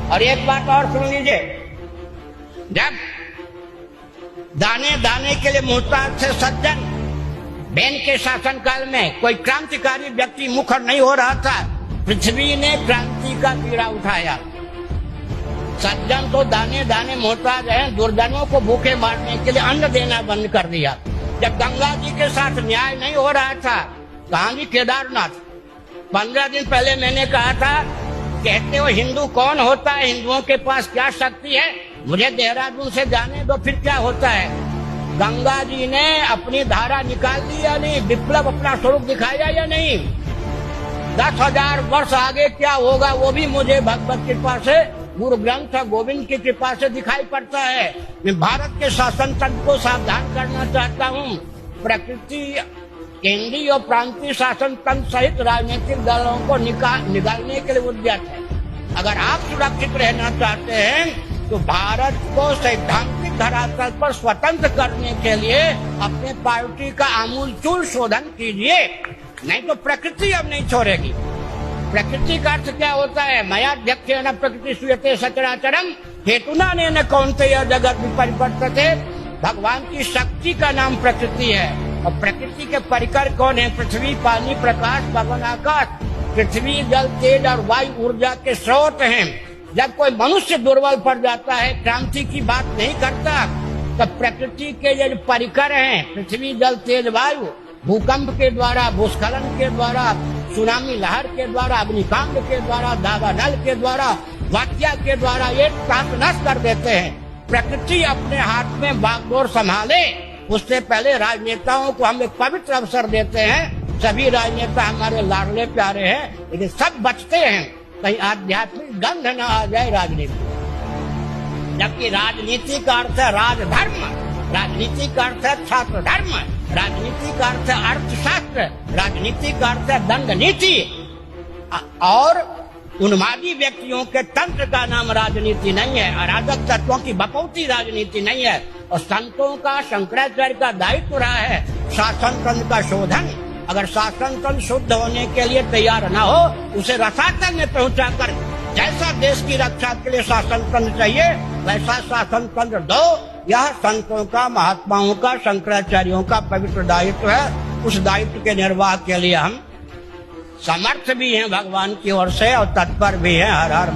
और एक बात और सुन लीजिए, जब दाने दाने के लिए मोहताज थे सज्जन, बेन के शासनकाल में कोई क्रांतिकारी व्यक्ति मुखर नहीं हो रहा था, पृथ्वी ने क्रांति का बीड़ा उठाया। सज्जन तो दाने दाने मोहताज हैं, दुर्जनों को भूखे मारने के लिए अन्न देना बंद कर दिया। जब गंगा जी के साथ न्याय नहीं हो रहा था, कहाँ जी केदारनाथ, 15 दिन पहले मैंने कहा था, कहते हो हिंदू कौन होता है, हिंदुओं के पास क्या शक्ति है, मुझे देहरादून से जाने दो फिर क्या होता है। गंगा जी ने अपनी धारा निकाल दी या नहीं, विप्लव अपना स्वरूप दिखाया या नहीं। 10,000 वर्ष आगे क्या होगा वो भी मुझे भगवत कृपा से, गुरु ग्रंथ गोविंद की कृपा से दिखाई पड़ता है। मैं भारत के शासन तंत्र को सावधान करना चाहता हूँ। प्रकृति, केंद्रीय और प्रांतीय शासन तंत्र सहित राजनीतिक दलों को निकालने के लिए उद्यत है। अगर आप सुरक्षित रहना चाहते हैं तो भारत को सैद्धांतिक धरातल पर स्वतंत्र करने के लिए अपने पार्टी का आमूलचूल शोधन कीजिए, नहीं तो प्रकृति अब नहीं छोड़ेगी। प्रकृति का अर्थ क्या होता है? मयाध्यक्षेण प्रकृति सूयते सचराचरम हेतुना न कौन्तेय जगत विपरिवर्तते। भगवान की शक्ति का नाम प्रकृति है। और प्रकृति के परिकर कौन है? पृथ्वी, पानी, प्रकाश, पवन, आकाश। पृथ्वी, जल, तेज और वायु ऊर्जा के स्रोत हैं। जब कोई मनुष्य दुर्बल पड़ जाता है, क्रांति की बात नहीं करता, तो प्रकृति के जो परिकर हैं, पृथ्वी, जल, तेज, वायु, भूकंप के द्वारा, भूस्खलन के द्वारा, सुनामी लहर के द्वारा, अग्निकांड के द्वारा, दावानल के द्वारा, वाक्या के द्वारा ये नष्ट कर देते हैं। प्रकृति अपने हाथ में बागडोर संभाले, उससे पहले राजनेताओं को हम एक पवित्र अवसर देते हैं। सभी राजनेता हमारे लाडले प्यारे हैं, लेकिन सब बचते हैं कहीं आध्यात्मिक गंध न आ जाए राजनीति। जबकि राजनीति का अर्थ है राजधर्म, राजनीति का अर्थ है छात्र धर्म, राजनीति का अर्थ है अर्थशास्त्र, राजनीति का अर्थ है दंड नीति। और उन्मादी व्यक्तियों के तंत्र का नाम राजनीति नहीं है, अराजक तत्वों की बपौती राजनीति नहीं है। और संतों का, शंकराचार्य का दायित्व रहा है शासन तंत्र का शोधन। अगर शासन तंत्र शुद्ध होने के लिए तैयार न हो, उसे रसातल में पहुंचाकर, जैसा देश की रक्षा के लिए शासन तंत्र चाहिए वैसा शासन तंत्र दो। यह संतों का, महात्माओं का, शंकराचार्यों का पवित्र दायित्व है। उस दायित्व के निर्वाह के लिए हम समर्थ भी हैं भगवान की ओर से और तत्पर भी हैं। हर हर